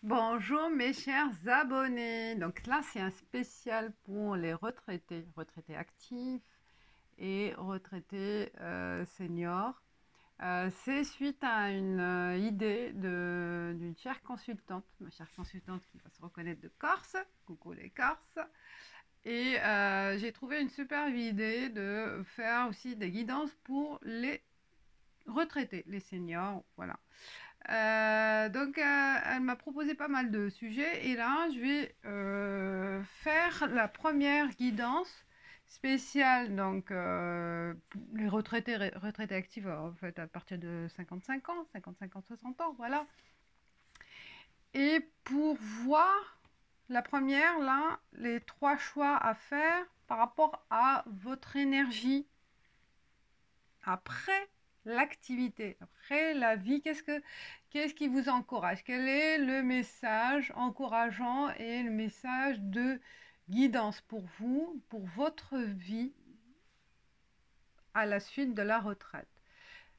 Bonjour mes chers abonnés. Donc là, c'est un spécial pour les retraités, retraités actifs et retraités seniors. C'est suite à une idée d'une chère consultante, ma chère consultante qui va se reconnaître de Corse. Coucou les Corses. Et j'ai trouvé une superbe idée de faire aussi des guidances pour les retraités, les seniors, voilà. Elle m'a proposé pas mal de sujets et là, je vais faire la première guidance spéciale, donc les retraités actifs, en fait, à partir de 55 ans, 55 ans, 60 ans, voilà. Et pour voir la première, là, les 3 choix à faire par rapport à votre énergie après l'activité, après la vie, qu'est-ce qui vous encourage? Quel est le message encourageant et le message de guidance pour vous, pour votre vie à la suite de la retraite?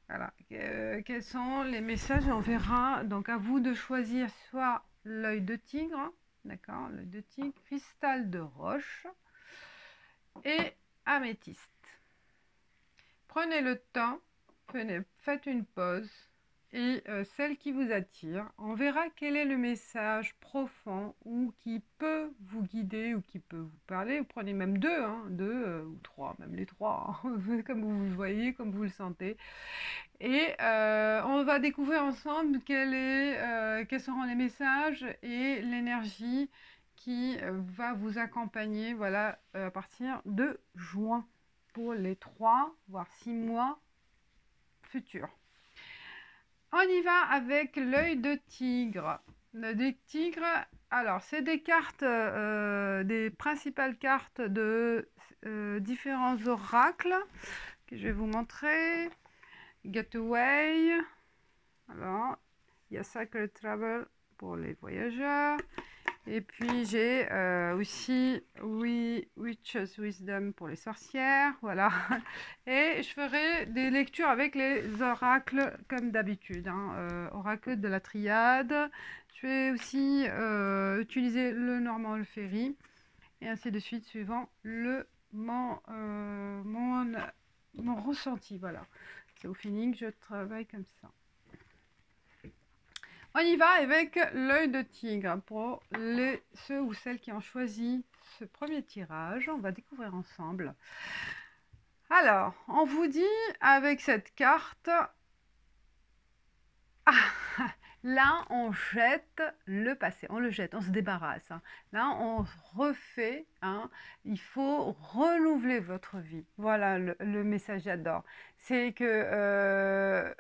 Voilà. Quels sont les messages? On verra. Donc à vous de choisir soit l'œil de tigre, d'accord, l'œil de tigre, cristal de roche et améthyste. Prenez le temps, faites une pause et celle qui vous attire, on verra quel est le message profond ou qui peut vous guider ou qui peut vous parler. Vous prenez même deux, hein, deux ou trois, même les trois, hein, comme vous le voyez, comme vous le sentez. Et on va découvrir ensemble quels seront les messages et l'énergie qui va vous accompagner, voilà, à partir de juin pour les 3 voire 6 mois futurs. On y va avec l'œil de tigre. L'œil de tigre, alors c'est des cartes, des principales cartes de différents oracles que je vais vous montrer. Getaway, alors il y a Sacred Travel pour les voyageurs. Et puis j'ai aussi Witch's Wisdom pour les sorcières, voilà. Et je ferai des lectures avec les oracles comme d'habitude, hein, oracle de la triade. Je vais aussi utiliser le normand, le ferry, et ainsi de suite suivant mon ressenti, voilà. C'est au feeling, je travaille comme ça. On y va avec l'œil de tigre pour ceux ou celles qui ont choisi ce premier tirage. On va découvrir ensemble. Alors, on vous dit avec cette carte, là on jette le passé, on le jette, on se débarrasse. Hein. Là on refait, hein. Il faut renouveler votre vie. Voilà le message j'adore. C'est que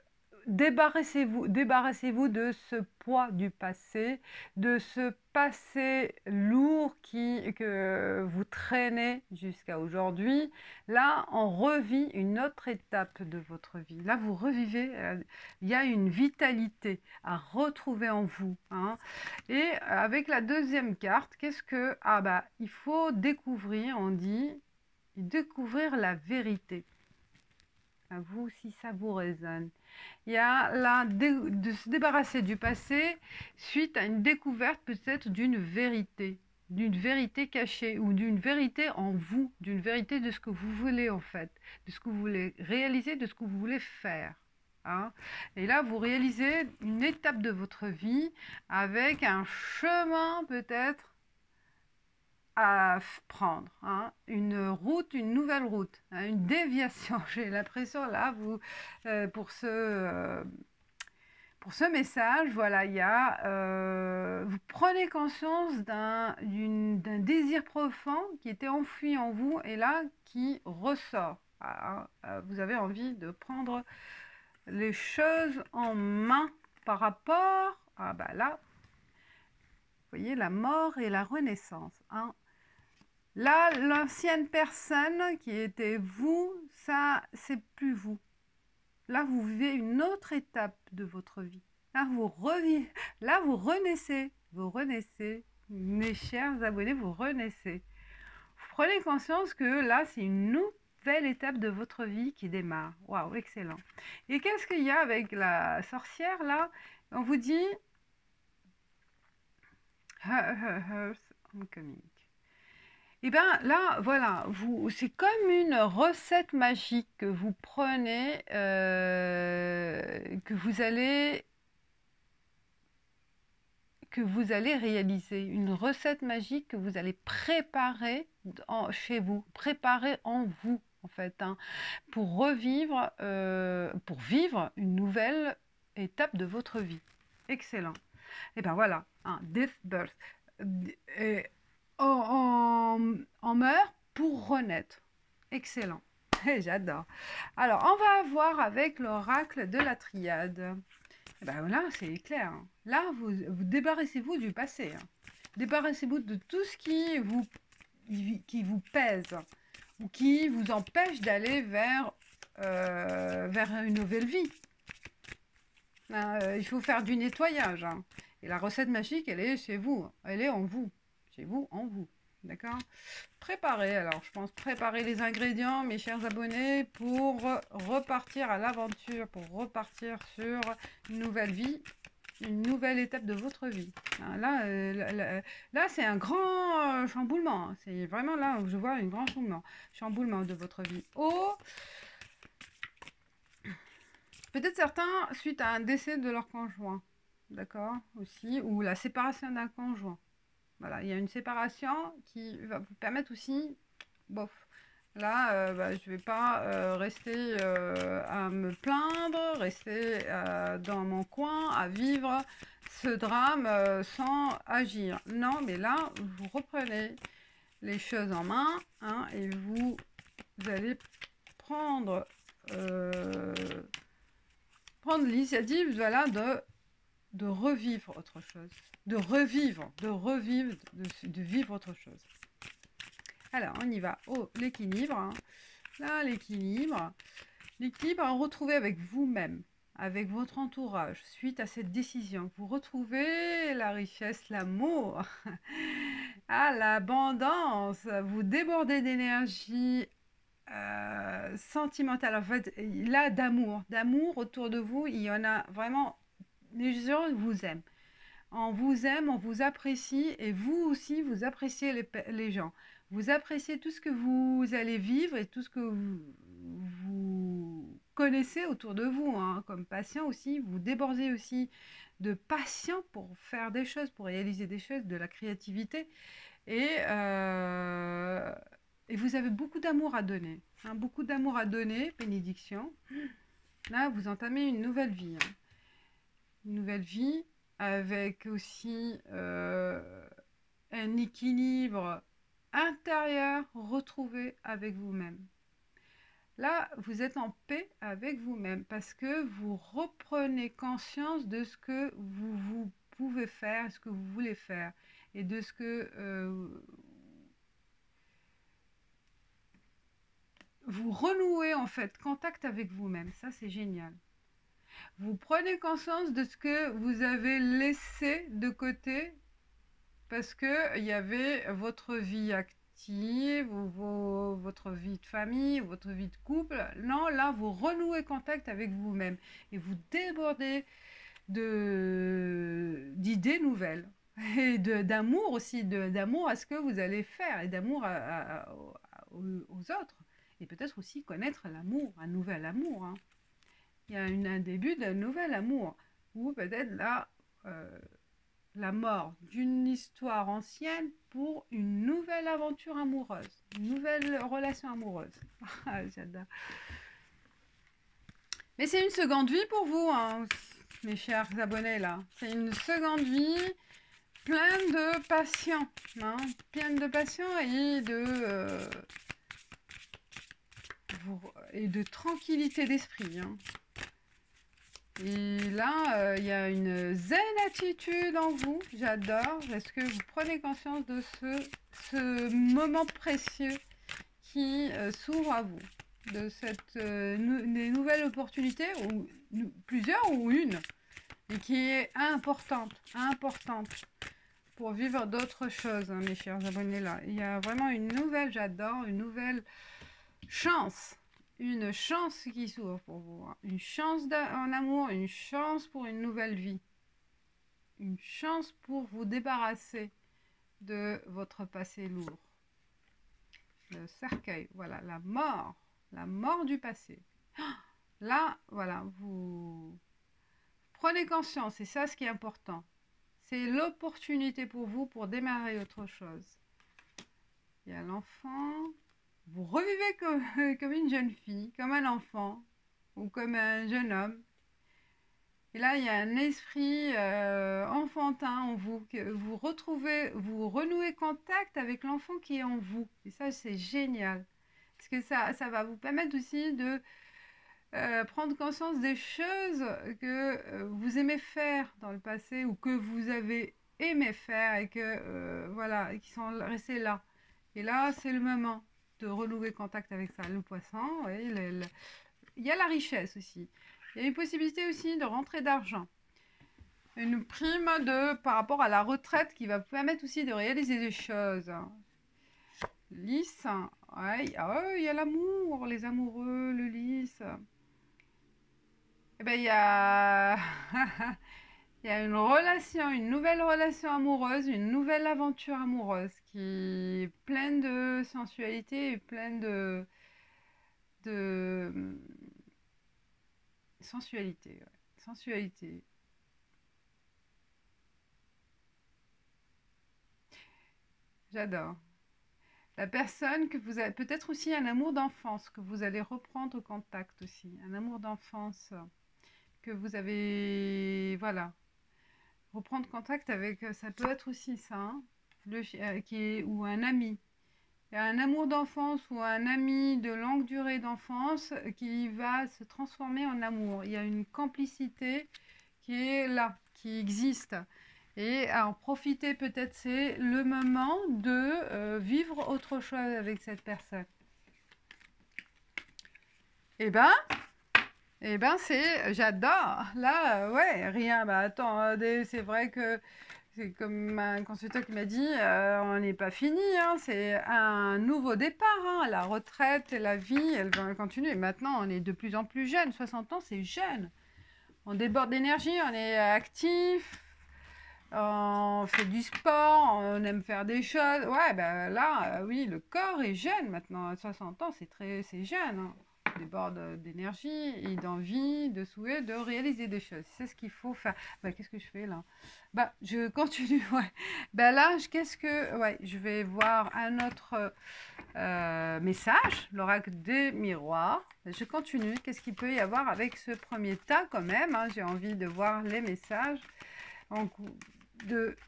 débarrassez-vous de ce poids du passé, de ce passé lourd que vous traînez jusqu'à aujourd'hui. Là, on revit une autre étape de votre vie. Là, vous revivez, il y a une vitalité à retrouver en vous. Hein. Et avec la deuxième carte, il faut découvrir, on dit, découvrir la vérité. À vous, si ça vous résonne. Il y a là de se débarrasser du passé suite à une découverte peut-être d'une vérité cachée ou d'une vérité en vous, d'une vérité de ce que vous voulez en fait, de ce que vous voulez réaliser, de ce que vous voulez faire. Hein. Et là, vous réalisez une étape de votre vie avec un chemin peut-être à prendre, hein, une route, une nouvelle route, hein, une déviation. J'ai l'impression là, pour ce message, voilà, il y a, vous prenez conscience d'un désir profond qui était enfoui en vous et là qui ressort. Voilà, vous avez envie de prendre les choses en main par rapport à là, vous voyez, la mort et la renaissance. Hein. Là, l'ancienne personne qui était vous, ça, c'est plus vous. Là, vous vivez une autre étape de votre vie. Là, vous renaissez. Vous renaissez. Mes chers abonnés, vous renaissez. Vous prenez conscience que là, c'est une nouvelle étape de votre vie qui démarre. Waouh, excellent. Et qu'est-ce qu'il y a avec la sorcière, là? On vous dit, Hearth Homecoming. Et bien là, voilà, c'est comme une recette magique que vous prenez, que vous allez réaliser, une recette magique que vous allez préparer chez vous, préparer en vous, en fait, hein, pour revivre, pour vivre une nouvelle étape de votre vie. Excellent. Et ben voilà, hein, Death Birth. Et on meurt pour renaître. Excellent. J'adore. Alors, on va voir avec l'oracle de la triade. Ben là, c'est clair. Hein. Là, vous débarrassez-vous du passé. Hein. Débarrassez-vous de tout ce qui vous pèse ou qui vous empêche d'aller vers une nouvelle vie. Il faut faire du nettoyage. Hein. Et la recette magique, elle est chez vous. Elle est en vous. Chez vous, en vous. D'accord? Préparez, alors je pense préparer les ingrédients, mes chers abonnés, pour repartir à l'aventure, pour repartir sur une nouvelle vie, une nouvelle étape de votre vie. Là, c'est un grand chamboulement. Hein. C'est vraiment là où je vois un grand chamboulement de votre vie. Oh! Peut-être certains suite à un décès de leur conjoint. D'accord? Aussi, ou la séparation d'un conjoint. Voilà, il y a une séparation qui va vous permettre aussi, bof, là, je ne vais pas rester à me plaindre, rester dans mon coin, à vivre ce drame sans agir. Non, mais là, vous reprenez les choses en main hein, et vous allez prendre l'initiative voilà, de revivre autre chose. De revivre, de vivre autre chose. Alors, on y va. Oh, l'équilibre. Hein. Là, l'équilibre. L'équilibre à retrouver avec vous-même, avec votre entourage, suite à cette décision. Vous retrouvez la richesse, l'amour, ah, l'abondance. Vous débordez d'énergie sentimentale. En fait, là, d'amour. D'amour autour de vous, il y en a vraiment. Les gens vous aiment. On vous apprécie et vous aussi, vous appréciez les gens. Vous appréciez tout ce que vous allez vivre et tout ce que vous connaissez autour de vous. Hein. Comme patient aussi, vous débordez aussi de passion pour faire des choses, pour réaliser des choses, de la créativité. Et vous avez beaucoup d'amour à donner. Hein. Beaucoup d'amour à donner, bénédiction. Là, vous entamez une nouvelle vie. Hein. Une nouvelle vie avec aussi un équilibre intérieur retrouvé avec vous-même. Là, vous êtes en paix avec vous-même parce que vous reprenez conscience de ce que vous pouvez faire, ce que vous voulez faire et de ce que vous renouez en fait contact avec vous-même. Ça, c'est génial. Vous prenez conscience de ce que vous avez laissé de côté parce que il y avait votre vie active, votre vie de famille, votre vie de couple. Non, là, vous renouez contact avec vous-même et vous débordez d'idées nouvelles et d'amour aussi, d'amour à ce que vous allez faire et d'amour aux autres. Et peut-être aussi connaître l'amour, un nouvel amour. Hein. Il y a un début d'un nouvel amour. Ou peut-être là, la mort d'une histoire ancienne pour une nouvelle aventure amoureuse, une nouvelle relation amoureuse. J'adore. Mais c'est une seconde vie pour vous, hein, mes chers abonnés là. C'est une seconde vie pleine de passion, hein, pleine de passion et de tranquillité d'esprit. Hein. Et là, il y a une zen attitude en vous, j'adore. Est-ce que vous prenez conscience de ce moment précieux qui s'ouvre à vous, de des nouvelles opportunités, ou plusieurs ou une, et qui est importante pour vivre d'autres choses, hein, mes chers abonnés là. Il y a vraiment une nouvelle, j'adore, une nouvelle chance. Une chance qui s'ouvre pour vous. Hein. Une chance en amour, une chance pour une nouvelle vie. une chance pour vous débarrasser de votre passé lourd. Le cercueil, voilà, la mort du passé. Là, voilà, vous prenez conscience, c'est ça ce qui est important. C'est l'opportunité pour vous pour démarrer autre chose. Il y a l'enfant, vous revivez comme une jeune fille, comme un enfant, ou comme un jeune homme. Et là, il y a un esprit enfantin en vous, que vous retrouvez, vous renouez contact avec l'enfant qui est en vous. Et ça, c'est génial. Parce que ça va vous permettre aussi de prendre conscience des choses que vous aimez faire dans le passé ou que vous avez aimé faire et que, voilà, qui sont restés là. Et là, c'est le moment de renouer contact avec ça. Le poisson, oui, il y a la richesse aussi. Il y a une possibilité aussi de rentrée d'argent. Une prime par rapport à la retraite qui va vous permettre aussi de réaliser des choses. Lys, ouais, il y a l'amour, les amoureux, le lys. Eh ben, il y a... il y a une relation, une nouvelle relation amoureuse, une nouvelle aventure amoureuse qui est pleine de sensualité et pleine de sensualité. Ouais. Sensualité. J'adore. La personne que vous avez, peut-être aussi un amour d'enfance, que vous allez reprendre contact aussi. Un amour d'enfance que vous avez, voilà. Reprendre contact avec, ça peut être aussi ça, hein, ou un ami. Il y a un amour d'enfance ou un ami de longue durée d'enfance qui va se transformer en amour. Il y a une complicité qui est là, qui existe. Et à en profiter peut-être, c'est le moment de vivre autre chose avec cette personne. Eh ben, j'adore. Là, ouais, rien. Bah attends, c'est vrai que c'est comme un consultant qui m'a dit, on n'est pas fini, hein, c'est un nouveau départ, hein, la retraite et la vie, elle va continuer. Maintenant, on est de plus en plus jeune, 60 ans, c'est jeune. On déborde d'énergie, on est actif, on fait du sport, on aime faire des choses. Ouais, ben là, oui, le corps est jeune maintenant, à 60 ans, c'est jeune, hein. On déborde d'énergie et d'envie, de souhait, de réaliser des choses. C'est ce qu'il faut faire. Bah, qu'est-ce que je fais là? Bah, je continue, ouais. Bah là, ouais, je vais voir un autre message, l'oracle des miroirs. Je continue. Qu'est-ce qu'il peut y avoir avec ce premier tas quand même, hein? J'ai envie de voir les messages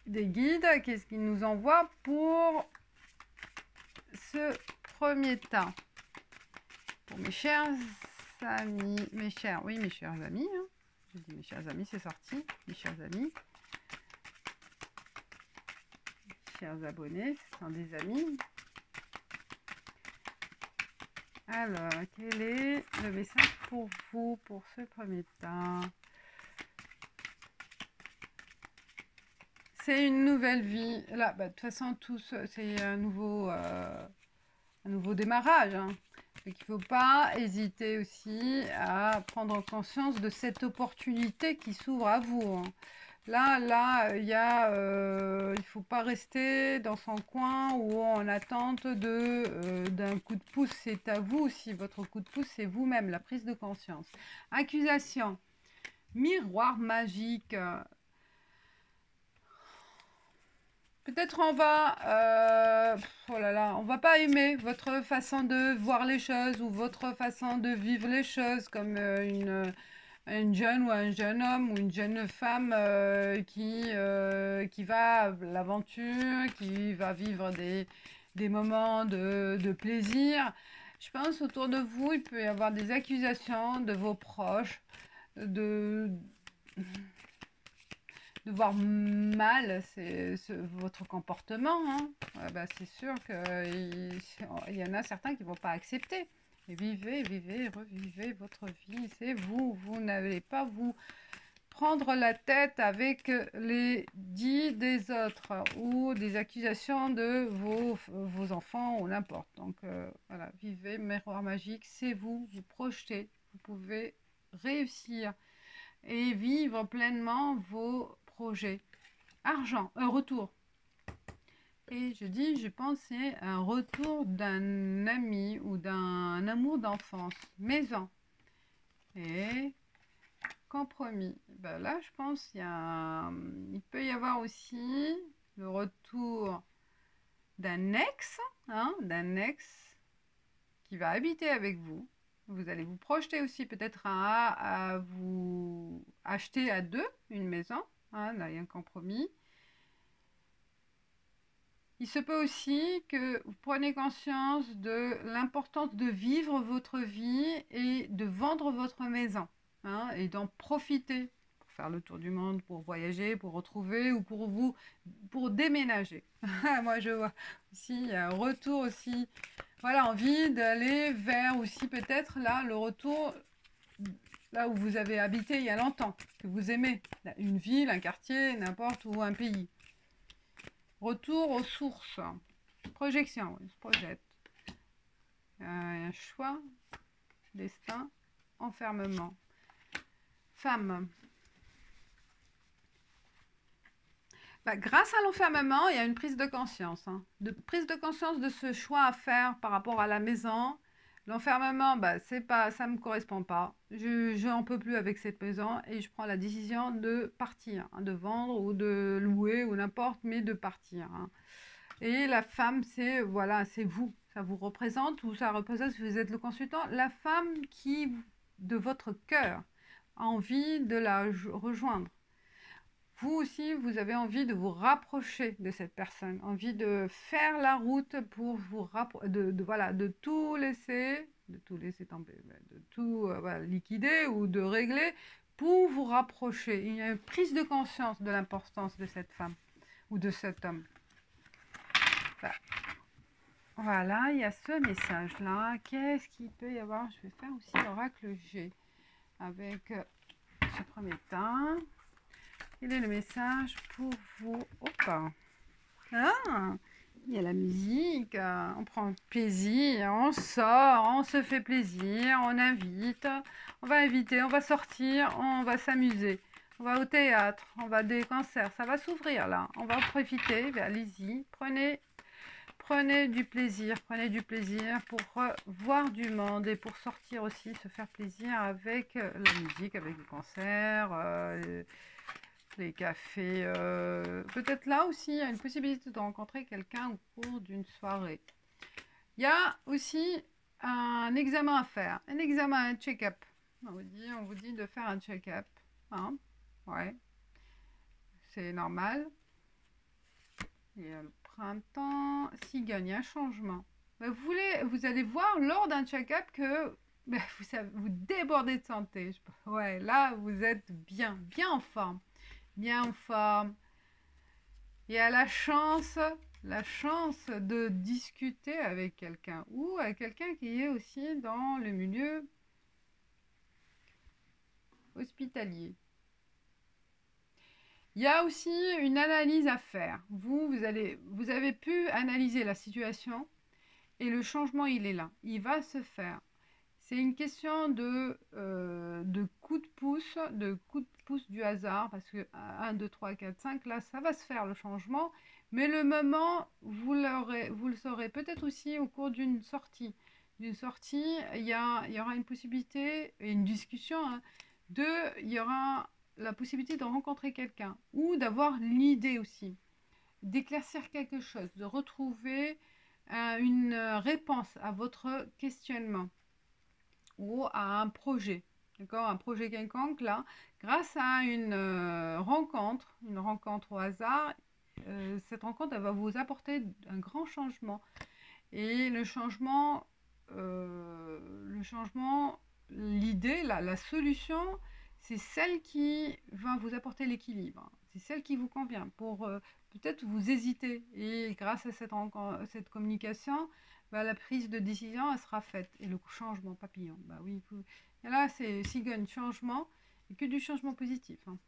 des guides. Qu'est-ce qu'ils nous envoient pour ce premier tas? Pour mes chers amis, mes chers amis, hein. Je dis mes chers amis, c'est sorti. Mes chers amis, chers abonnés, ce sont des amis. Alors, quel est le message pour vous, pour ce premier temps? C'est une nouvelle vie. Là, bah, de toute façon, c'est un nouveau démarrage, hein. Donc, il ne faut pas hésiter aussi à prendre conscience de cette opportunité qui s'ouvre à vous, hein. Là, il ne faut pas rester dans son coin ou en attente d'un coup de pouce. C'est à vous aussi, votre coup de pouce, c'est vous-même, la prise de conscience. Accusation, miroir magique. Peut-être oh là là, on va pas aimer votre façon de voir les choses ou votre façon de vivre les choses comme une jeune ou un jeune homme ou une jeune femme qui va à l'aventure, qui va vivre des moments de plaisir. Je pense autour de vous, il peut y avoir des accusations de vos proches, de voir mal votre comportement, hein. Bah, c'est sûr qu'il y en a certains qui ne vont pas accepter. Et vivez, revivez votre vie, c'est vous. Vous n'allez pas vous prendre la tête avec les dits des autres ou des accusations de vos enfants ou n'importe. Donc voilà, vivez, miroir magique, c'est vous, vous projetez, vous pouvez réussir et vivre pleinement vos projets. argent, retour. Et je dis, je pense, c'est un retour d'un ami ou d'un amour d'enfance, maison. Et compromis. Ben là, je pense il peut y avoir aussi le retour d'un ex, hein, d'un ex qui va habiter avec vous. Vous allez vous projeter aussi peut-être à vous acheter à deux une maison. Hein, là, il y a un compromis. Il se peut aussi que vous preniez conscience de l'importance de vivre votre vie et de vendre votre maison, hein, et d'en profiter pour faire le tour du monde, pour voyager, pour retrouver ou pour déménager. Moi, je vois aussi un retour aussi, voilà, envie d'aller vers aussi peut-être là le retour là où vous avez habité il y a longtemps, que vous aimez, une ville, un quartier, n'importe où, un pays. Retour aux sources. Projection, on se projette. Un choix, destin, enfermement. Femme. Bah, grâce à l'enfermement, il y a une prise de conscience. Hein. Prise de conscience de ce choix à faire par rapport à la maison. L'enfermement, bah, ça ne me correspond pas. Je n'en peux plus avec cette maison et je prends la décision de partir, hein, de vendre ou de louer ou n'importe, mais de partir. Hein. Et la femme, c'est voilà, c'est vous. Ça vous représente ou ça représente, si vous êtes le consultant, la femme qui, de votre cœur, a envie de la rejoindre. Vous aussi, vous avez envie de vous rapprocher de cette personne, envie de faire la route pour vous rapprocher, voilà, de tout laisser tomber, de tout voilà, liquider ou de régler pour vous rapprocher. Il y a une prise de conscience de l'importance de cette femme ou de cet homme. Voilà, il y a ce message-là. Qu'est-ce qu'il peut y avoir? Je vais faire aussi l'oracle G avec ce premier temps. Quel est le message pour vous? Hop! Ah, il y a la musique, on prend plaisir, on sort, on se fait plaisir, on invite, on va inviter, on va sortir, on va s'amuser. On va au théâtre, on va à des concerts, ça va s'ouvrir là. On va en profiter, allez-y, prenez du plaisir pour voir du monde et pour sortir aussi, se faire plaisir avec la musique, avec les concerts, les cafés. Peut-être là aussi, il y a une possibilité de rencontrer quelqu'un au cours d'une soirée. Il y a aussi un examen à faire, un examen, un check-up. On vous dit de faire un check-up. Hein, ouais, c'est normal. Il y a le printemps, cigogne, il y a un changement. Ben, vous allez voir lors d'un check-up que ben, vous débordez de santé. Ouais, là, vous êtes bien en forme. Bien en forme. Il y a la chance de discuter avec quelqu'un ou avec quelqu'un qui est aussi dans le milieu hospitalier. Il y a aussi une analyse à faire. Vous avez pu analyser la situation et le changement, il est là. Il va se faire. C'est une question de coup de pouce du hasard, parce que 1, 2, 3, 4, 5, là, ça va se faire le changement, mais le moment, vous le saurez peut-être aussi au cours d'une sortie. Il y aura une possibilité, et une discussion, hein, il y aura la possibilité de rencontrer quelqu'un, ou d'avoir l'idée aussi, d'éclaircir quelque chose, de retrouver une réponse à votre questionnement ou à un projet, d'accord, un projet quelconque là, grâce à une rencontre au hasard. Cette rencontre, elle va vous apporter un grand changement. Et le changement, l'idée, la solution, c'est celle qui va vous apporter l'équilibre. C'est celle qui vous convient. Pour peut-être vous hésiter. Et grâce à cette communication, bah, la prise de décision, elle sera faite. Et le changement papillon. Bah oui, et là, c'est cigogne, changement, et que du changement positif. Hein.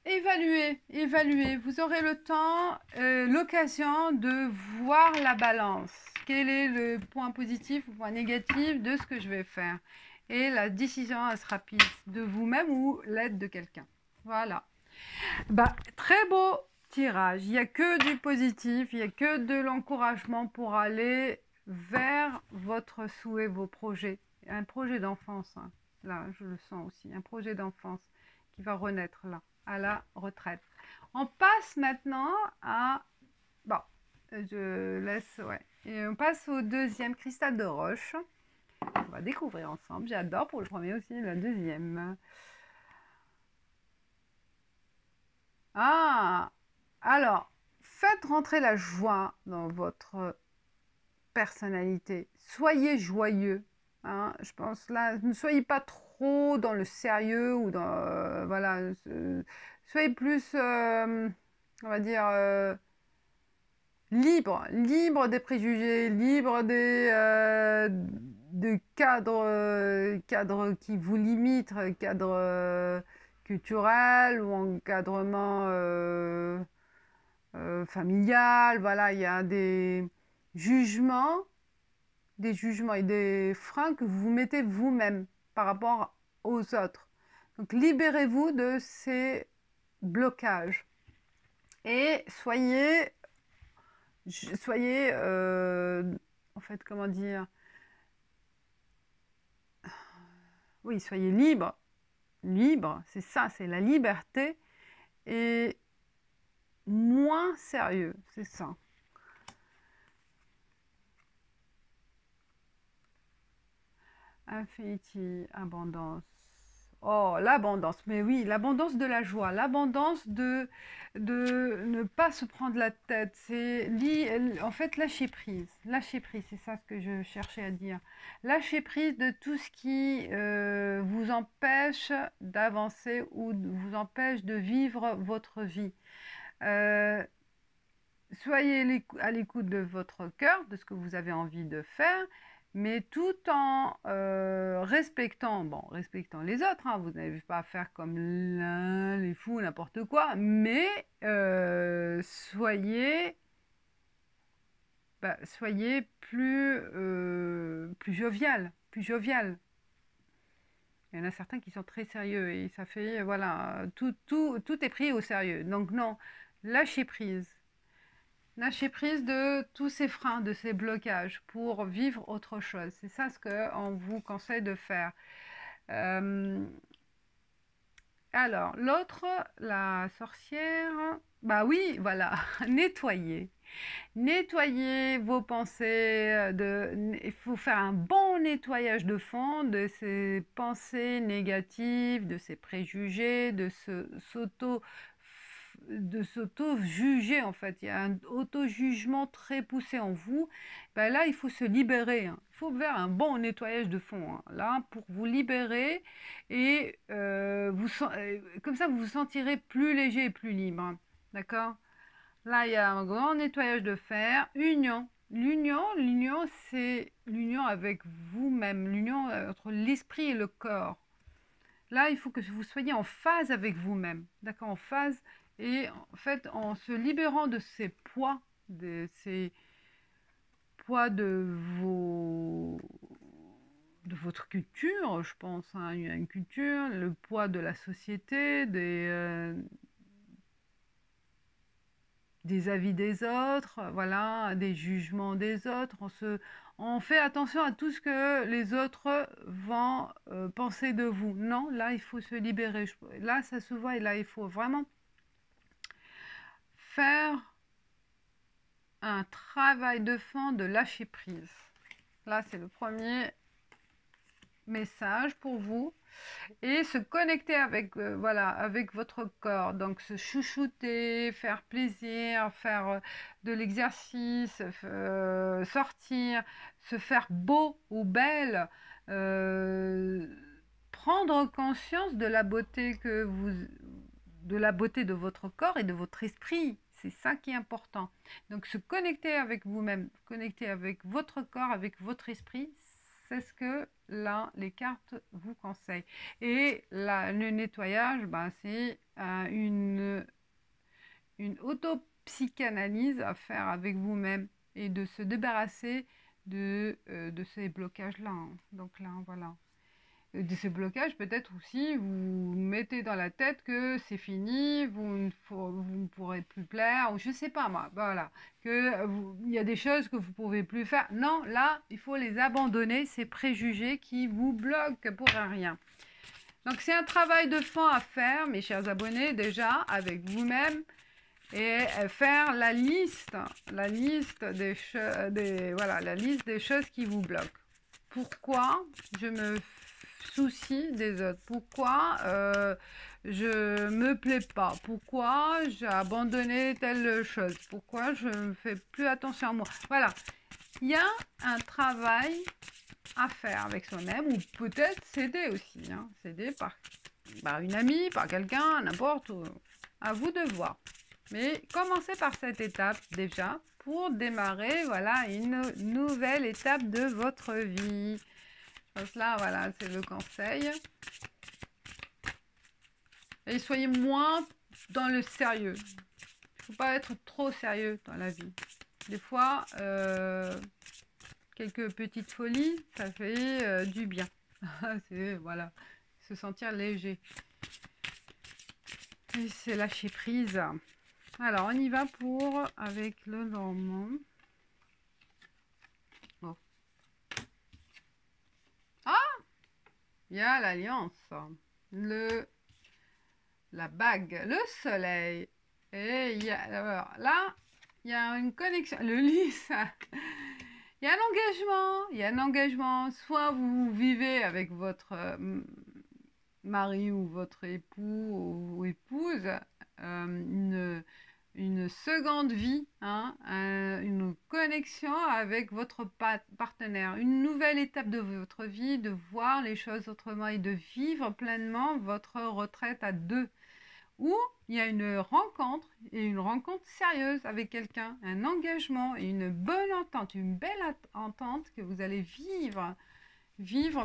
Évaluez. Vous aurez le temps, l'occasion de voir la balance. Quel est le point positif ou point négatif de ce que je vais faire? et la décision, elle sera prise de vous-même ou l'aide de quelqu'un. Voilà. Bah, très beau tirage. Il n'y a que du positif, il n'y a que de l'encouragement pour aller vers votre souhait, vos projets. Un projet d'enfance, hein. Là, je le sens aussi. Un projet d'enfance qui va renaître là, à la retraite. On passe maintenant à... Bon, je laisse... Ouais. Et on passe au deuxième cristal de roche. On va découvrir ensemble. J'adore pour le premier aussi, le deuxième. Ah, alors, faites rentrer la joie dans votre personnalité. Soyez joyeux, hein. Je pense là, ne soyez pas trop dans le sérieux ou dans, voilà, soyez plus, on va dire, libre des préjugés, libre de cadres qui vous limitent, cadres culturels ou encadrement familial. Voilà, il y a jugements, des jugements et des freins que vous mettez vous-même par rapport aux autres. Donc libérez-vous de ces blocages et soyez en fait, comment dire, oui, soyez libre, c'est ça, c'est la liberté, et moins sérieux, c'est ça. Infinity, abondance. Oh, l'abondance, mais oui, l'abondance de la joie, l'abondance de ne pas se prendre la tête. C'est en fait lâcher prise. Lâcher prise, c'est ça ce que je cherchais à dire. Lâcher prise de tout ce qui vous empêche d'avancer ou vous empêche de vivre votre vie. Soyez à l'écoute de votre cœur, de ce que vous avez envie de faire, mais tout en respectant les autres, hein. Vous n'avez pas à faire comme les fous, n'importe quoi, mais soyez plus jovial, plus jovial. Il y en a certains qui sont très sérieux et ça fait, voilà, tout est pris au sérieux. Donc non, lâchez prise. Lâcher prise de tous ces freins, de ces blocages pour vivre autre chose. C'est ça ce qu'on vous conseille de faire. Alors, l'autre, la sorcière, bah oui, voilà, nettoyer. Nettoyer vos pensées, il faut faire un bon nettoyage de fond de ces pensées négatives, de ces préjugés, de s'auto-juger en fait. Il y a un auto-jugement très poussé en vous. Ben là, il faut se libérer, hein. Il faut faire un bon nettoyage de fond, hein, là, pour vous libérer et comme ça, vous vous sentirez plus léger et plus libre, hein. D'accord? Là, il y a un grand nettoyage de fer. Union. L'union, c'est l'union avec vous-même, l'union entre l'esprit et le corps. Là, il faut que vous soyez en phase avec vous-même, d'accord, en phase, et en fait, en se libérant de ces poids, de votre culture, je pense, hein, une culture, le poids de la société, des avis des autres, voilà, des jugements des autres. On fait attention à tout ce que les autres vont penser de vous. Non, là, il faut se libérer. Là, ça se voit et là, il faut vraiment faire un travail de fond de lâcher prise. Là, c'est le premier message pour vous. Et se connecter avec, voilà, avec votre corps. Donc, se chouchouter, faire plaisir, faire de l'exercice, sortir, se faire beau ou belle, prendre conscience de la beauté de votre corps et de votre esprit. C'est ça qui est important. Donc, se connecter avec vous-même, connecter avec votre corps, avec votre esprit, c'est ce que là, les cartes vous conseillent. Et là, le nettoyage, ben, c'est une autopsychanalyse à faire avec vous-même et de se débarrasser de ces blocages-là, hein. Donc là, voilà. de ces blocages, peut-être aussi, vous mettez dans la tête que c'est fini, vous ne pourrez plus plaire, ou je sais pas moi, voilà, il y a des choses que vous pouvez plus faire. Non, là, il faut les abandonner, ces préjugés qui vous bloquent pour rien. Donc, c'est un travail de fond à faire, mes chers abonnés, déjà, avec vous-même, et faire la liste voilà, la liste des choses qui vous bloquent. Pourquoi je me soucie des autres? Pourquoi je me plais pas? Pourquoi j'ai abandonné telle chose? Pourquoi je ne fais plus attention à moi? Voilà, il y a un travail à faire avec soi-même, ou peut-être s'aider aussi, hein, s'aider par une amie, par quelqu'un, n'importe, à vous de voir. Mais commencez par cette étape déjà pour démarrer, voilà, une nouvelle étape de votre vie. Je pense là, voilà, c'est le conseil. Et soyez moins dans le sérieux. Il ne faut pas être trop sérieux dans la vie. Des fois, quelques petites folies, ça fait du bien. C'est, voilà, se sentir léger. Et c'est lâcher prise. Alors, on y va avec le normand. Oh. Ah, il y a l'alliance, la bague, le soleil. Et alors, là, il y a une connexion. Le lys, il y a un engagement. Il y a un engagement. Soit vous vivez avec votre mari ou votre époux ou épouse une seconde vie, hein, une connexion avec votre partenaire, une nouvelle étape de votre vie, de voir les choses autrement et de vivre pleinement votre retraite à deux. Ou il y a une rencontre, et une rencontre sérieuse avec quelqu'un, un engagement et une bonne entente, une belle entente que vous allez vivre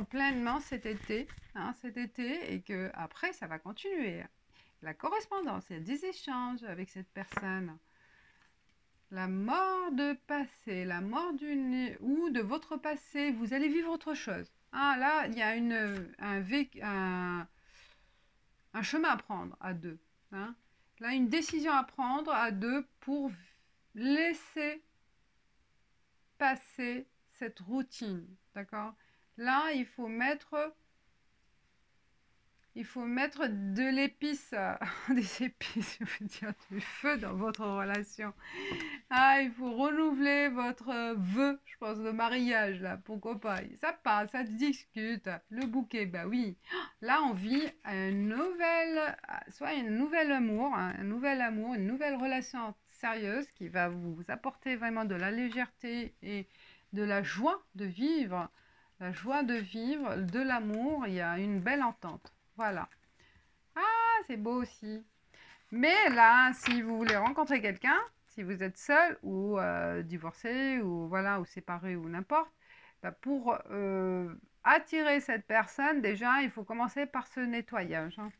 pleinement cet été, hein, et que après ça va continuer. La correspondance, il y a des échanges avec cette personne. La mort de passé, la mort ou de votre passé, vous allez vivre autre chose. Ah là, il y a un chemin à prendre à deux. Hein. Là, une décision à prendre à deux pour laisser passer cette routine. D'accord? Là, il faut mettre de l'épice, des épices, je veux dire, du feu dans votre relation. Ah, il faut renouveler votre vœu, je pense, de mariage, là, pourquoi pas. Ça passe, ça se discute. Le bouquet, bah oui. Là, on vit soit un nouvel amour, hein, une nouvelle relation sérieuse qui va vous apporter vraiment de la légèreté et de la joie de vivre. La joie de vivre, de l'amour, il y a une belle entente. Voilà. Ah, c'est beau aussi. Mais là, si vous voulez rencontrer quelqu'un, si vous êtes seul ou divorcé ou voilà ou séparé ou n'importe, bah pour attirer cette personne, déjà, il faut commencer par ce nettoyage. Hein.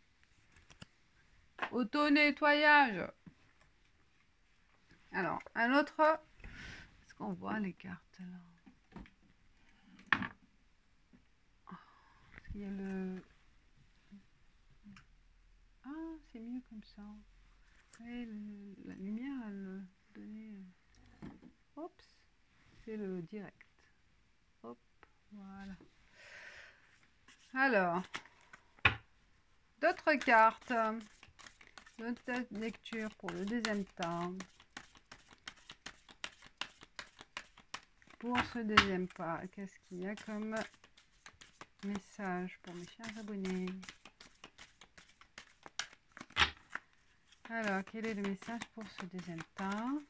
Auto-nettoyage. Alors, un autre. Est-ce qu'on voit les cartes là? Est-ce qu'il y a le. Ah, c'est mieux comme ça. Ouais, la lumière, elle donnait. Oups, c'est le direct. Hop, voilà. Alors, d'autres cartes. D'autres lecture pour le deuxième temps. Pour ce deuxième pas, qu'est-ce qu'il y a comme message pour mes chers abonnés? Alors, quel est le message pour ce deuxième temps?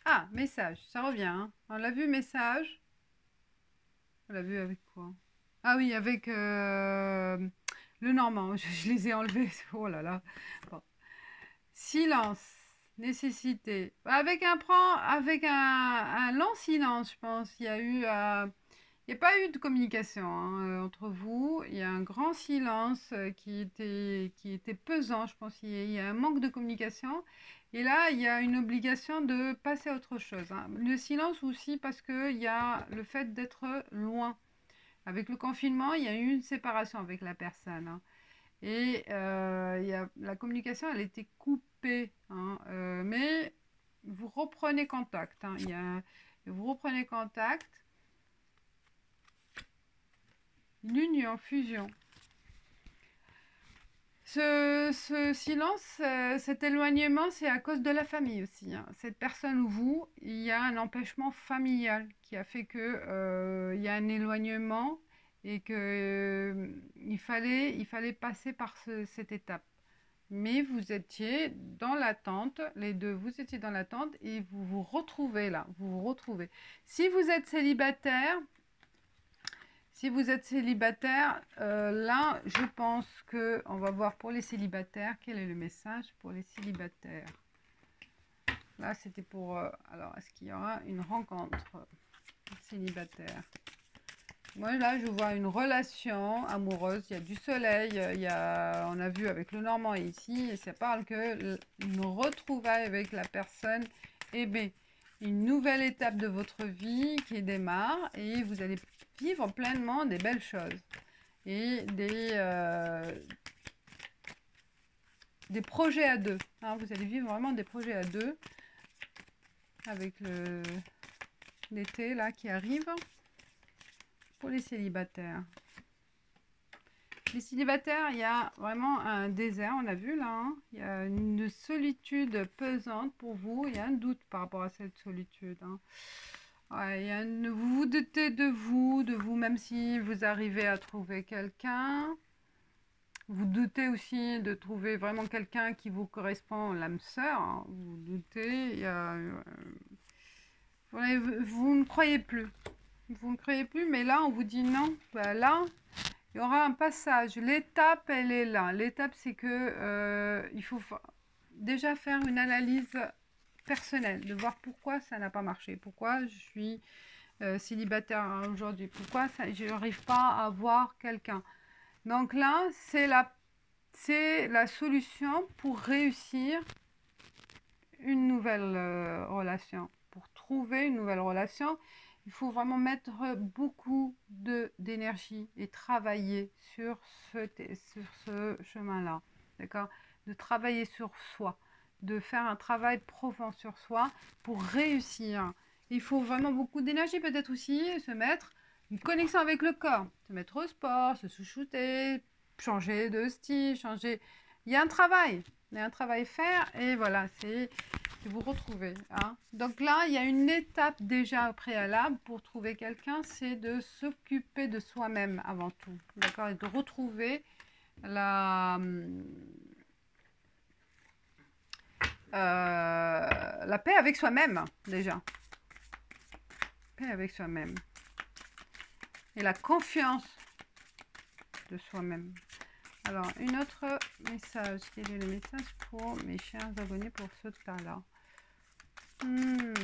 Ah, message, ça revient. Hein. On l'a vu, message. On l'a vu avec quoi? Ah oui, avec le normand. Je les ai enlevés. Oh là là. Bon. Silence, nécessité. Avec un long silence, je pense. Il y a eu Il n'y a pas eu de communication hein, entre vous. Il y a un grand silence qui était pesant. Je pense qu'il y a un manque de communication. Et là, il y a une obligation de passer à autre chose. Hein. Le silence aussi parce qu'il y a le fait d'être loin. Avec le confinement, il y a eu une séparation avec la personne. Hein. Et la communication, elle était coupée. Hein, mais vous reprenez contact. Hein, vous reprenez contact. L'union, fusion. Ce silence, cet éloignement, c'est à cause de la famille aussi. Hein. Cette personne ou vous, il y a un empêchement familial qui a fait que il y a un éloignement et que il fallait passer par cette étape. Mais vous étiez dans l'attente, les deux, vous étiez dans l'attente et vous vous retrouvez là, vous vous retrouvez. Si vous êtes célibataire, là, je pense que on va voir pour les célibataires. Quel est le message pour les célibataires? Là, c'était pour... alors, est-ce qu'il y aura une rencontre célibataire? Moi, là, je vois une relation amoureuse. Il y a du soleil. On a vu avec le Normand ici. Et ça parle que une retrouvaille avec la personne aimée. Une nouvelle étape de votre vie qui démarre. Et vous allez vivre pleinement des belles choses et des projets à deux. Hein, vous allez vivre vraiment des projets à deux avec l'été là qui arrive pour les célibataires. Les célibataires, il y a vraiment un désert, on a vu là. Hein, il y a une solitude pesante pour vous. Il y a un doute par rapport à cette solitude. Hein. Ouais, vous vous doutez de vous, même si vous arrivez à trouver quelqu'un. Vous doutez aussi de trouver vraiment quelqu'un qui vous correspond, l'âme sœur. Hein. Vous doutez, vous ne croyez plus. Vous ne croyez plus, mais là, on vous dit non. Bah, là, il y aura un passage. L'étape, elle est là. L'étape, c'est que il faut déjà faire une analyse personnelle, de voir pourquoi ça n'a pas marché, pourquoi je suis célibataire aujourd'hui, pourquoi je n'arrive pas à voir quelqu'un. Donc là, c'est la solution pour réussir une nouvelle relation. Pour trouver une nouvelle relation, il faut vraiment mettre beaucoup d'énergie et travailler sur ce chemin-là. D'accord? De travailler sur soi, de faire un travail profond sur soi pour réussir. Il faut vraiment beaucoup d'énergie, peut-être aussi se mettre une connexion avec le corps, se mettre au sport, se chouchouter, changer de style, changer. Il y a un travail, à faire et voilà, c'est vous retrouvez. Hein. Donc là, il y a une étape déjà préalable pour trouver quelqu'un, c'est de s'occuper de soi-même avant tout, d'accord, et de retrouver la paix avec soi-même déjà, paix avec soi-même et la confiance de soi-même. Alors, une autre message. Quel est le message pour mes chers abonnés pour ce tas-là? Comme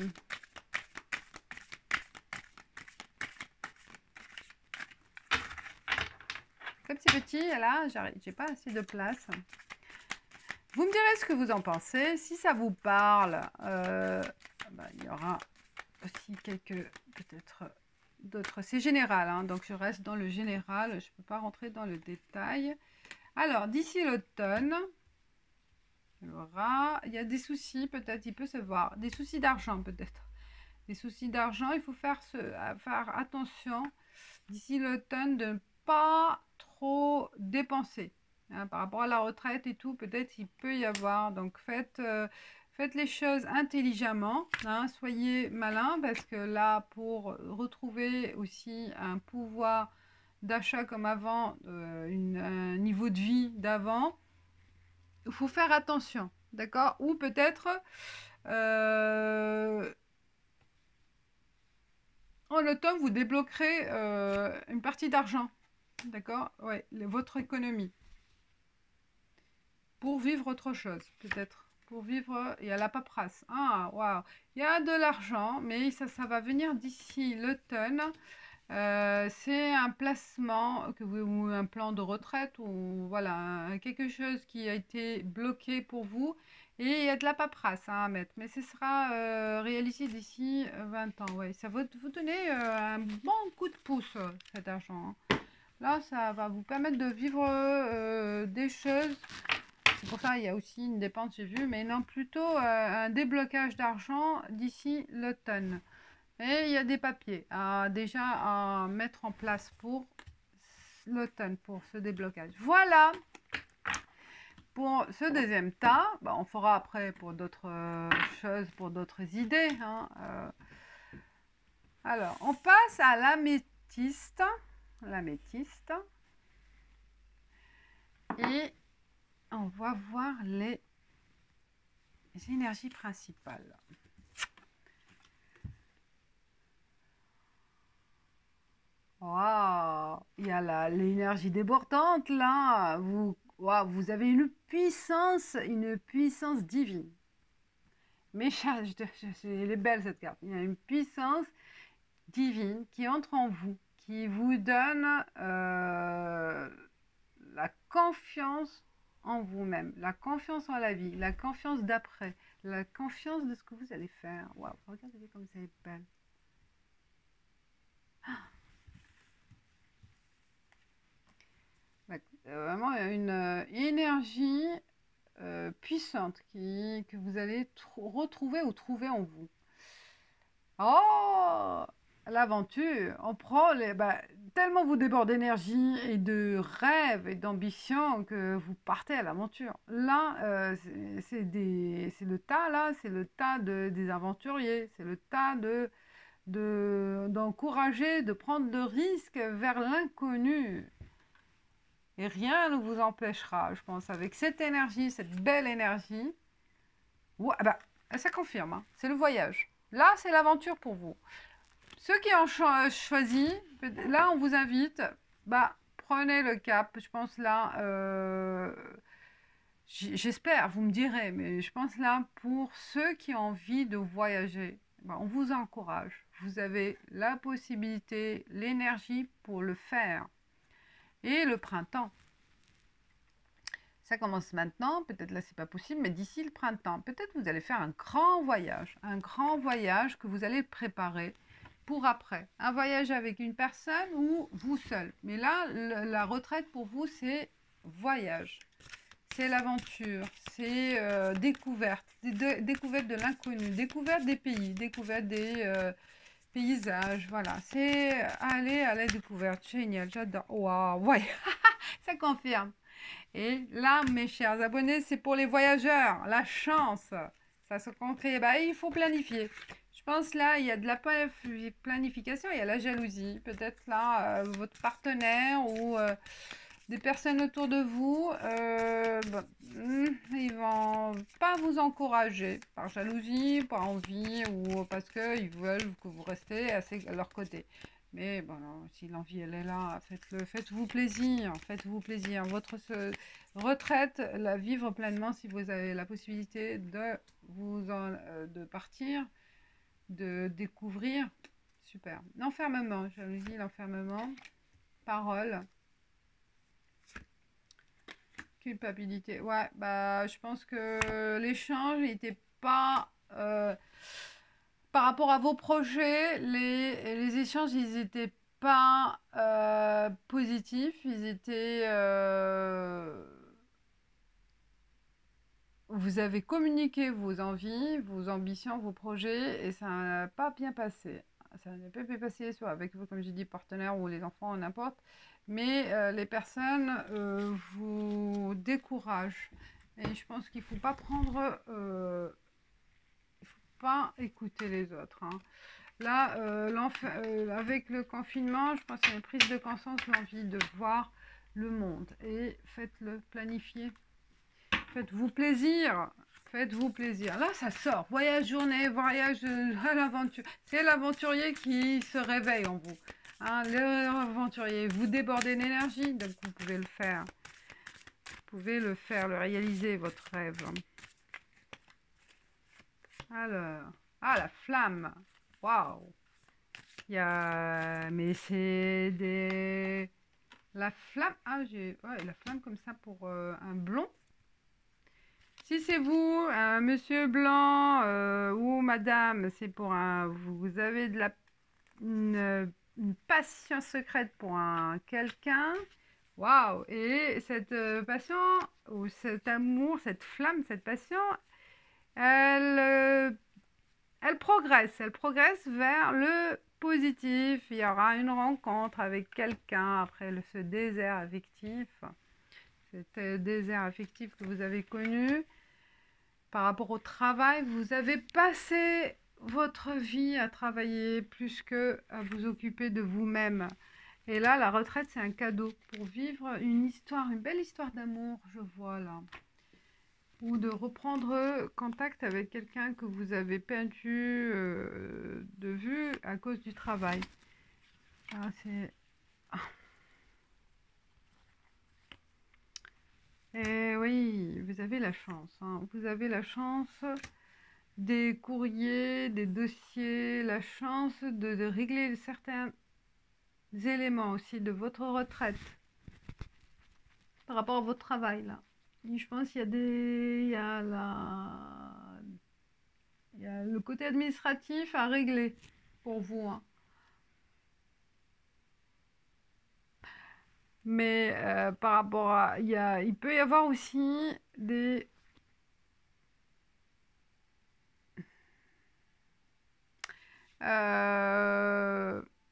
c'est petit, là, j'ai pas assez de place. Vous me direz ce que vous en pensez. Si ça vous parle, il y aura aussi quelques, peut-être, d'autres. C'est général, hein, donc je reste dans le général. Je ne peux pas rentrer dans le détail. Alors, d'ici l'automne, il y a des soucis, peut-être, il peut se voir. Des soucis d'argent, peut-être. Des soucis d'argent, il faut faire attention d'ici l'automne de ne pas trop dépenser. Hein, par rapport à la retraite et tout, peut-être il peut y avoir. Donc, faites les choses intelligemment. Hein, soyez malin parce que là, pour retrouver aussi un pouvoir d'achat comme avant, un niveau de vie d'avant, il faut faire attention, d'accord? Ou peut-être en automne, vous débloquerez une partie d'argent, d'accord? Ouais, votre économie. Pour vivre autre chose, peut-être. Pour vivre, il y a la paperasse. Ah, waouh! Il y a de l'argent, mais ça va venir d'ici l'automne. C'est un placement ou un plan de retraite ou voilà, quelque chose qui a été bloqué pour vous et il y a de la paperasse à mettre, mais ce sera réalisé d'ici 20 ans. Ouais, ça va vous donner un bon coup de pouce, cet argent, hein. Là, ça va vous permettre de vivre des choses. C'est pour ça il y a aussi une dépense, j'ai vu, mais non, plutôt un déblocage d'argent d'ici l'automne. Et il y a des papiers déjà à mettre en place pour l'automne, pour ce déblocage. Voilà pour ce deuxième tas. Bah, on fera après pour d'autres choses, pour d'autres idées, hein. Alors, on passe à l'améthyste. L'améthyste. Et on va voir les énergies principales. Waouh, il y a l'énergie débordante là. Waouh, vous avez une puissance divine. Mais elle est belle cette carte. Il y a une puissance divine qui entre en vous, qui vous donne la confiance en vous-même, la confiance en la vie, la confiance d'après, la confiance de ce que vous allez faire. Waouh, regardez comme c'est belle. Vraiment une énergie puissante que vous allez retrouver ou trouver en vous. Oh, l'aventure, on prend tellement vous déborde d'énergie et de rêves et d'ambition que vous partez à l'aventure. Là, c'est le tas, là, c'est le tas des aventuriers, c'est le tas d'encourager, de prendre de risques vers l'inconnu. Et rien ne vous empêchera, je pense, avec cette énergie, cette belle énergie. Ouais, ça confirme, hein, c'est le voyage. Là, c'est l'aventure pour vous. Ceux qui ont choisi, là, on vous invite, prenez le cap. Je pense là, j'espère, vous me direz, mais je pense là, pour ceux qui ont envie de voyager, on vous encourage. Vous avez la possibilité, l'énergie pour le faire. Et le printemps. Ça commence maintenant, peut-être là c'est pas possible, mais d'ici le printemps, peut-être vous allez faire un grand voyage que vous allez préparer pour après. Un voyage avec une personne ou vous seul. Mais là, la retraite pour vous, c'est voyage. C'est l'aventure, c'est découverte, découverte de l'inconnu, découverte des pays, découverte des paysages, voilà. C'est aller à la découverte, génial, j'adore. Waouh, ouais, ça confirme. Et là, mes chers abonnés, c'est pour les voyageurs, la chance. Ça se concrétise. Il faut planifier. Je pense là, il y a de la planification, il y a la jalousie. Peut-être là, votre partenaire ou des personnes autour de vous, ils vont pas vous encourager par jalousie, par envie ou parce qu'ils veulent que vous restez à leur côté. Mais bon, si l'envie elle est là, faites-le, faites-vous plaisir, faites-vous plaisir. Votre retraite, la vivre pleinement si vous avez la possibilité de partir, de découvrir. Super. L'enfermement, jalousie, l'enfermement, parole. Culpabilité. Ouais, je pense que l'échange n'était pas par rapport à vos projets, les échanges, ils n'étaient pas positifs, ils étaient vous avez communiqué vos envies, vos ambitions, vos projets et ça n'a pas bien passé. Ça n'a pas bien passé, soit avec vous, comme j'ai dit, partenaire ou les enfants, n'importe. Mais les personnes vous découragent. Et je pense qu'il ne faut pas prendre... il faut pas écouter les autres, hein. Là, avec le confinement, je pense qu'il y a une prise de conscience, l'envie de voir le monde. Et faites-le, planifier. Faites-vous plaisir. Faites-vous plaisir. Là, ça sort. Voyage journée, voyage à l'aventure. C'est l'aventurier qui se réveille en vous. Hein, l'aventurier. Vous débordez d'énergie, donc vous pouvez le faire. Vous pouvez le faire, le réaliser, votre rêve. Alors, la flamme. Waouh. Mais c'est des... La flamme... Ah, j'ai... Ouais, la flamme comme ça pour un blond. Si c'est vous, un monsieur blanc ou madame, c'est pour un... Vous avez de la... une passion secrète pour un quelqu'un. Waouh! Et cette passion, ou cet amour, cette flamme, cette passion, elle, elle progresse vers le positif. Il y aura une rencontre avec quelqu'un après ce désert affectif, cet désert affectif que vous avez connu. Par rapport au travail, vous avez passé votre vie à travailler plus que à vous occuper de vous-même. Et là, la retraite, c'est un cadeau pour vivre une histoire, une belle histoire d'amour, je vois là. Ou de reprendre contact avec quelqu'un que vous avez perdu de vue à cause du travail. Ah, c'est... Et oui, vous avez la chance, hein. Vous avez la chance des courriers, des dossiers, la chance de régler certains éléments aussi de votre retraite par rapport à votre travail là. Et je pense qu'il y a il y a il y a le côté administratif à régler pour vous, hein. Mais par rapport à, il peut y avoir aussi des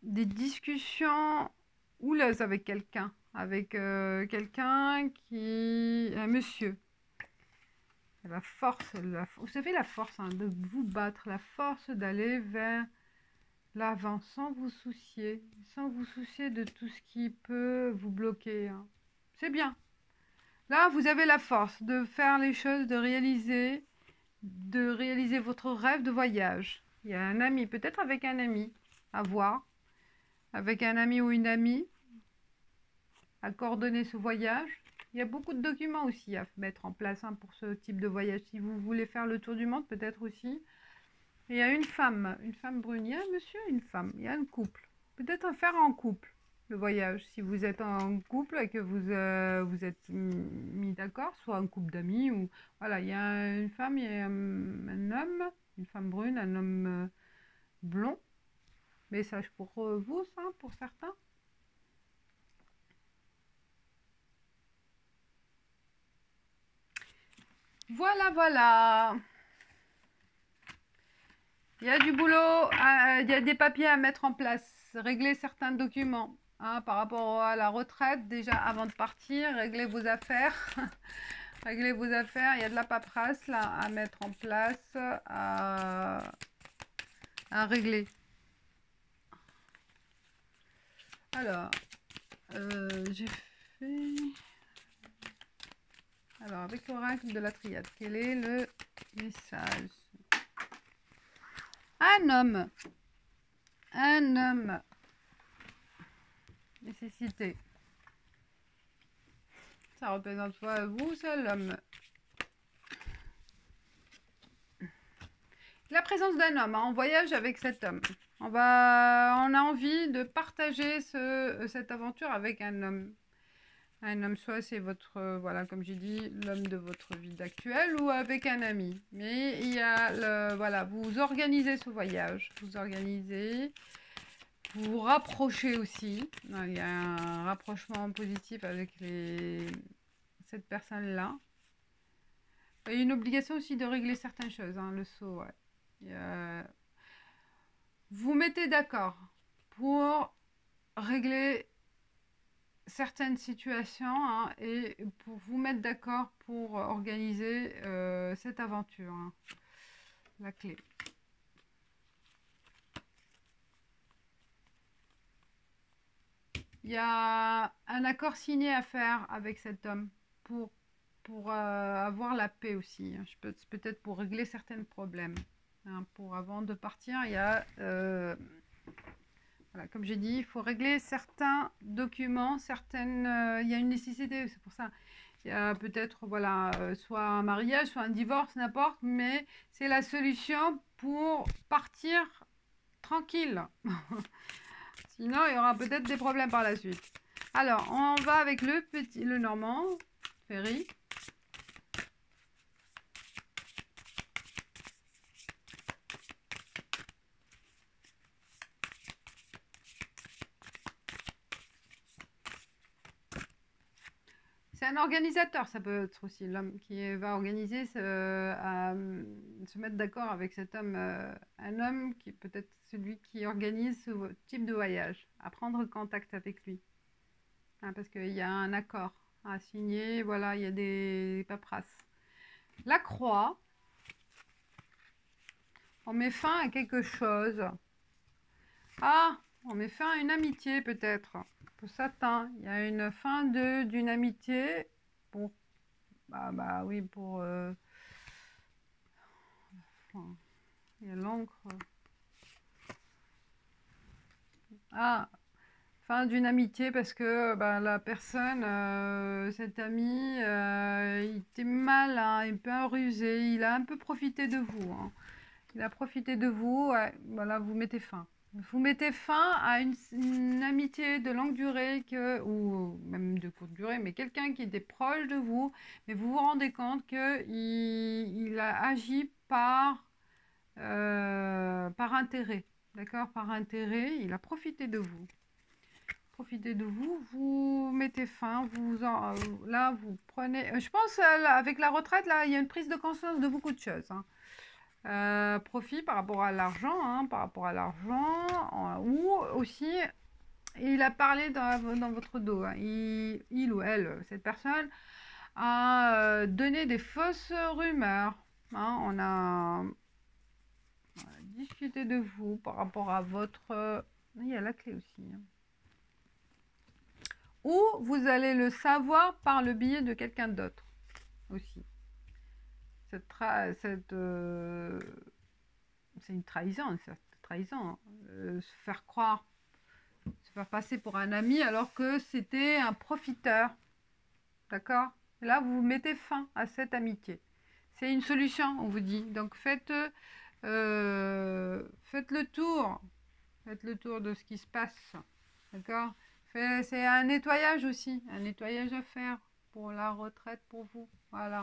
discussions houleuses avec quelqu'un, un monsieur. La force, vous savez la force hein, de vous battre, la force d'aller vers l'avant sans vous soucier de tout ce qui peut vous bloquer, hein. C'est bien. Là, vous avez la force de faire les choses, de réaliser votre rêve de voyage. Il y a un ami, peut-être avec un ami, à voir, avec un ami ou une amie, à coordonner ce voyage. Il y a beaucoup de documents aussi à mettre en place hein, pour ce type de voyage. Si vous voulez faire le tour du monde, peut-être aussi. Et il y a une femme brune. Il y a un monsieur et une femme. Il y a un couple. Peut-être à faire en couple, le voyage. Si vous êtes en couple et que vous êtes mis d'accord, soit un couple d'amis ou... Voilà, il y a une femme, il y a un homme, une femme brune, un homme blond. Message pour vous, ça, pour certains. Voilà, voilà. Il y a du boulot, il y a des papiers à mettre en place, régler certains documents hein, par rapport à la retraite, déjà avant de partir, régler vos affaires. Régler vos affaires, il y a de la paperasse là à mettre en place, à régler. Alors, j'ai fait... Alors, avec l'oracle de la triade, quel est le message? Un homme. Nécessité. Ça représente soit vous, soit l'homme. La présence d'un homme, hein, on voyage avec cet homme. On a envie de partager cette aventure avec un homme. Un homme, soit c'est votre, voilà, comme j'ai dit, l'homme de votre vie actuelle ou avec un ami. Mais il y a, voilà, vous organisez ce voyage, vous organisez, vous vous rapprochez aussi. Il y a un rapprochement positif avec cette personne-là. Il y a une obligation aussi de régler certaines choses, hein, le saut, ouais. Vous mettez d'accord pour régler certaines situations hein, et pour vous mettre d'accord pour organiser cette aventure, hein. La clé. Il y a un accord signé à faire avec cet homme pour avoir la paix aussi, hein. Peut-être pour régler certains problèmes, hein. Avant de partir, il y a... voilà, comme j'ai dit, il faut régler certains documents, il y a une nécessité, c'est pour ça. Il y a peut-être, voilà, soit un mariage, soit un divorce, n'importe, mais c'est la solution pour partir tranquille. Sinon, il y aura peut-être des problèmes par la suite. Alors, on va avec le Normand, Ferry. C'est un organisateur, ça peut être aussi l'homme qui va organiser, se mettre d'accord avec cet homme, un homme qui est peut-être celui qui organise ce type de voyage, à prendre contact avec lui. Hein, parce qu'il y a un accord à signer, voilà, il y a des paperasses. La croix, on met fin à quelque chose. Ah, on met fin à une amitié peut-être. Pour certains, il y a une fin d'une amitié pour, bah oui, pour, enfin, il y a l'encre. Ah, fin d'une amitié parce que bah, la personne, cet ami, il était mal, hein, un peu rusé, il a un peu profité de vous. Hein. Il a profité de vous, ouais, voilà, vous mettez fin. Vous mettez fin à une amitié de longue durée, ou même de courte durée, mais quelqu'un qui était proche de vous, mais vous vous rendez compte qu'il a agi par intérêt, d'accord? Par intérêt, il a profité de vous. Profitez de vous, vous mettez fin, là vous prenez, je pense avec la retraite, là il y a une prise de conscience de beaucoup de choses. Hein. Profit par rapport à l'argent, hein, ou aussi, il a parlé dans votre dos, hein, il ou elle, cette personne, a donné des fausses rumeurs. Hein, on a discuté de vous par rapport à votre... il y a la clé aussi. Hein. Ou vous allez le savoir par le biais de quelqu'un d'autre aussi. C'est une trahison, hein. Se faire croire, se faire passer pour un ami alors que c'était un profiteur. D'accord? Là, vous mettez fin à cette amitié. C'est une solution, on vous dit. Donc, faites le tour. Faites le tour de ce qui se passe. D'accord? C'est un nettoyage aussi. Un nettoyage à faire pour la retraite pour vous. Voilà.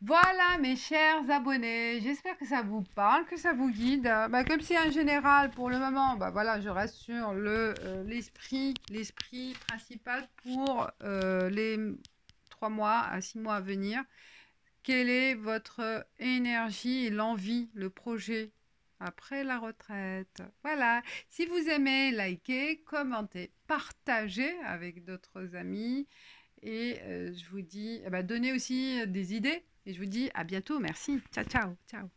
Voilà mes chers abonnés, j'espère que ça vous parle, que ça vous guide. Bah, comme c'est en général pour le moment, bah, voilà, je reste sur l'esprit principal pour les 3 mois à 6 mois à venir. Quelle est votre énergie et l'envie, le projet après la retraite? Voilà, si vous aimez, likez, commentez, partagez avec d'autres amis. Et je vous dis, donnez aussi des idées. Et je vous dis à bientôt. Merci. Ciao, ciao. Ciao.